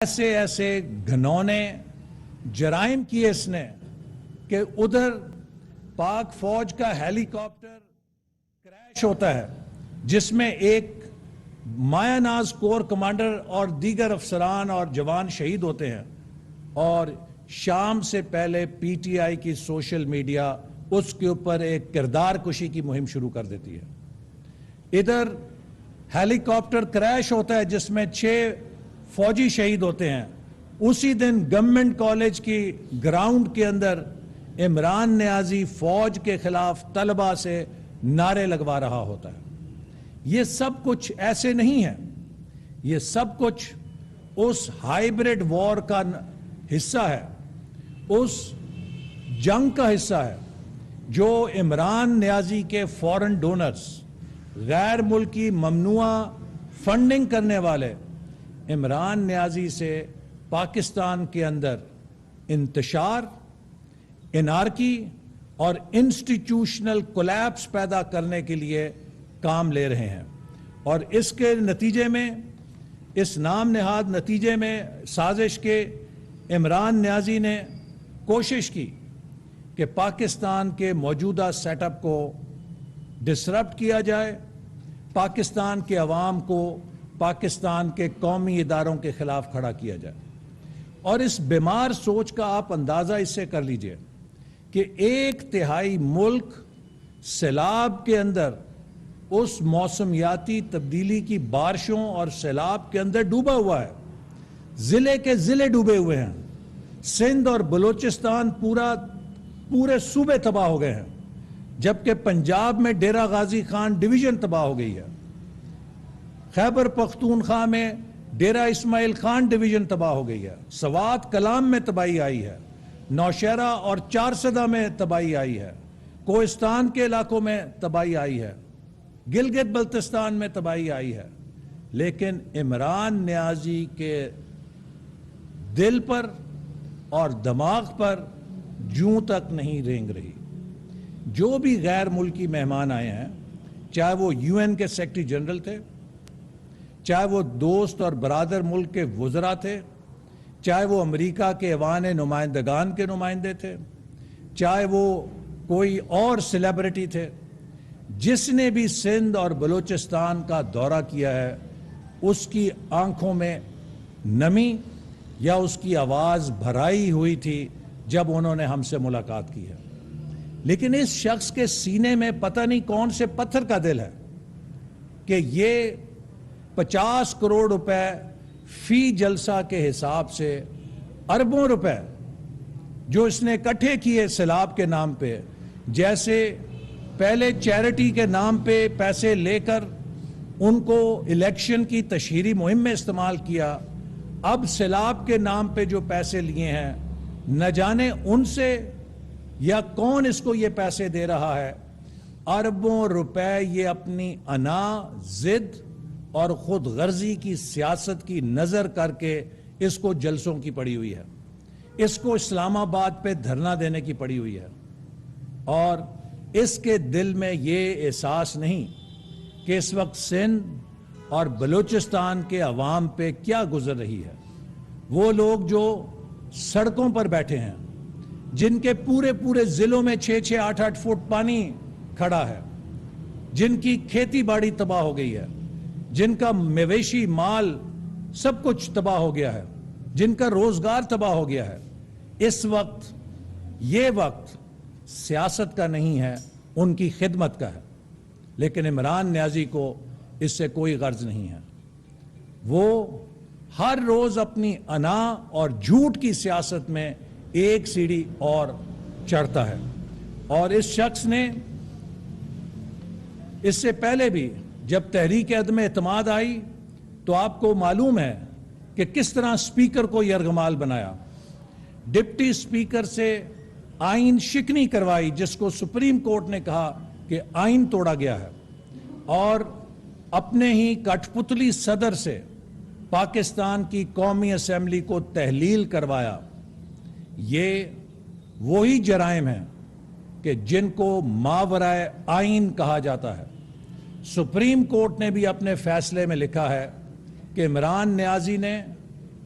ایسے ایسے گھنونے جرائم کیے اس نے کہ ادھر پاک فوج کا ہیلی کاپٹر کریش ہوتا ہے جس میں ایک مایہ ناز کور کمانڈر اور دیگر افسران اور جوان شہید ہوتے ہیں، اور شام سے پہلے پی ٹی آئی کی سوشل میڈیا اس کے اوپر ایک کردار کشی کی مہم شروع کر دیتی ہے۔ ادھر ہیلی کاپٹر کریش ہوتا ہے جس میں 6 فوجی شہید ہوتے ہیں، اسی دن گورنمنٹ کالج کی گراؤنڈ کے اندر عمران نیازی فوج کے خلاف طلبہ سے نعرے لگوا رہا ہوتا ہے۔ یہ سب کچھ ایسے نہیں ہے، یہ سب کچھ اس ہائیبریڈ وار کا حصہ ہے، اس جنگ کا حصہ ہے جو عمران نیازی کے فورن ڈونرز، غیر ملکی ممنوعہ فنڈنگ کرنے والے عمران نیازی سے پاکستان کے اندر انتشار، انارکی اور انسٹیٹیوشنل کولیپس پیدا کرنے کے لیے کام لے رہے ہیں، اور اس کے نتیجے میں، اس نام نہاد نتیجے میں سازش کے عمران نیازی نے کوشش کی کہ پاکستان کے موجودہ سیٹ اپ کو ڈسرپٹ کیا جائے، پاکستان کے عوام کو پاکستان کے قومی اداروں کے خلاف کھڑا کیا جائے۔ اور اس بیمار سوچ کا آپ اندازہ اس سے کر لیجئے کہ 1/3 ملک سیلاب کے اندر، اس موسمیاتی تبدیلی کی بارشوں اور سیلاب کے اندر ڈوبا ہوا ہے، ضلع کے ضلع ڈوبے ہوئے ہیں، سندھ اور بلوچستان پورے صوبے تباہ ہو گئے ہیں، جبکہ پنجاب میں ڈیرہ غازی خان ڈویژن تباہ ہو گئی ہے، خیبر پختونخوا میں ڈیرہ اسماعیل خان ڈویژن تباہ ہو گئی ہے، سوات کلام میں تباہی آئی ہے، نوشہرہ اور چارسدہ میں تباہی آئی ہے، کوہستان کے علاقوں میں تباہی آئی ہے، گلگت بلتستان میں تباہی آئی ہے، لیکن عمران نیازی کے دل پر اور دماغ پر جوں تک نہیں رینگ رہی۔ جو بھی غیر ملکی مہمان آئے ہیں، چاہے وہ UN کے سیکرٹری جنرل تھے، چاہے وہ دوست اور برادر ملک کے وزراء تھے، چاہے وہ امریکہ کے ایوان نمائندگان کے نمائندے تھے، چاہے وہ کوئی اور سیلیبریٹی تھے، جس نے بھی سندھ اور بلوچستان کا دورہ کیا ہے، اس کی آنکھوں میں نمی یا اس کی آواز بھرائی ہوئی تھی جب انہوں نے ہم سے ملاقات کی ہے۔ لیکن اس شخص کے سینے میں پتہ نہیں کون سے پتھر کا دل ہے کہ یہ 50 کروڑ روپے فی جلسہ کے حساب سے اربوں روپے جو اس نے اکٹھے کیے سیلاب کے نام پہ، جیسے پہلے چیریٹی کے نام پہ پیسے لے کر ان کو الیکشن کی تشہیری مہم میں استعمال کیا، اب سیلاب کے نام پہ جو پیسے لیے ہیں، نہ جانے ان سے یا کون اس کو یہ پیسے دے رہا ہے، اربوں روپے یہ اپنی انا، ضد اور خود غرضی کی سیاست کی نظر کر کے اس کو جلسوں کی پڑی ہوئی ہے، اس کو اسلام آباد پہ دھرنا دینے کی پڑی ہوئی ہے، اور اس کے دل میں یہ احساس نہیں کہ اس وقت سندھ اور بلوچستان کے عوام پہ کیا گزر رہی ہے۔ وہ لوگ جو سڑکوں پر بیٹھے ہیں، جن کے پورے ضلعوں میں 6-6 8-8 فٹ پانی کھڑا ہے، جن کی کھیتی باڑی تباہ ہو گئی ہے، جن کا مویشی مال سب کچھ تباہ ہو گیا ہے، جن کا روزگار تباہ ہو گیا ہے، اس وقت یہ وقت سیاست کا نہیں ہے، ان کی خدمت کا ہے۔ لیکن عمران نیازی کو اس سے کوئی غرض نہیں ہے، وہ ہر روز اپنی انا اور جھوٹ کی سیاست میں ایک سیڑھی اور چڑھتا ہے۔ اور اس شخص نے اس سے پہلے بھی جب تحریک عدم اعتماد آئی تو آپ کو معلوم ہے کہ کس طرح اسپیکر کو یرغمال بنایا، ڈپٹی اسپیکر سے آئین شکنی کروائی، جس کو سپریم کورٹ نے کہا کہ آئین توڑا گیا ہے، اور اپنے ہی کٹھ پتلی صدر سے پاکستان کی قومی اسمبلی کو تحلیل کروایا۔ یہ وہی جرائم ہیں کہ جن کو ماورائے آئین کہا جاتا ہے۔ سپریم کورٹ نے بھی اپنے فیصلے میں لکھا ہے کہ عمران نیازی نے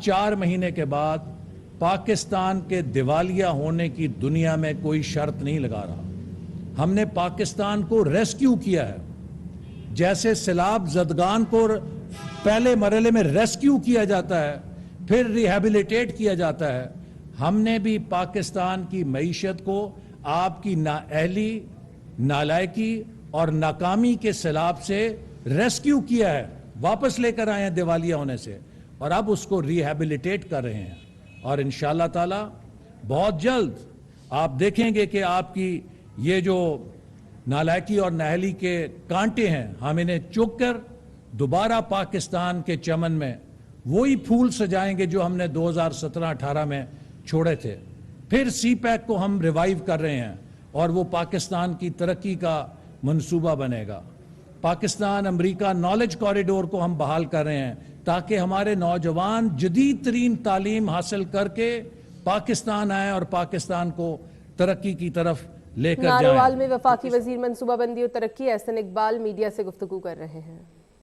4 مہینے کے بعد پاکستان کے دیوالیہ ہونے کی دنیا میں کوئی شرط نہیں لگا رہا. ہم نے پاکستان کو ریسکیو کیا ہے. جیسے سیلاب زدگان کو پہلے مرحلے میں ریسکیو کیا جاتا ہے پھر ریہیبلیٹیٹ کیا جاتا ہے, ہم نے بھی پاکستان کی معیشت کو آپ کی نااہلی, نالائکی اور ناکامی کے سیلاب سے ریسکیو کیا ہے, واپس لے کر آئے ہیں دیوالیہ ہونے سے, اور اب اس کو ریہیبلیٹیٹ کر رہے ہیں. اور انشاءاللہ تعالی بہت جلد آپ دیکھیں گے کہ آپ کی یہ جو نالائکی اور نااہلی کے کانٹے ہیں, ہم انہیں چک کر دوبارہ پاکستان کے چمن میں وہی پھول سجائیں گے جو ہم نے 2017-18 میں چھوڑے تھے. پھر سی پیک کو ہم ریوائیو کر رہے ہیں اور وہ پاکستان کی ترقی کا منصوبہ بنے گا. پاکستان امریکہ نالج کوریڈور کو ہم بحال کر رہے ہیں تاکہ ہمارے نوجوان جدید ترین تعلیم حاصل کر کے پاکستان آئیں اور پاکستان کو ترقی کی طرف لے کر جائیں. ناروال میں وفاقی وزیر منصوبہ بندی و ترقی احسن اقبال میڈیا سے گفتگو کر رہے ہیں.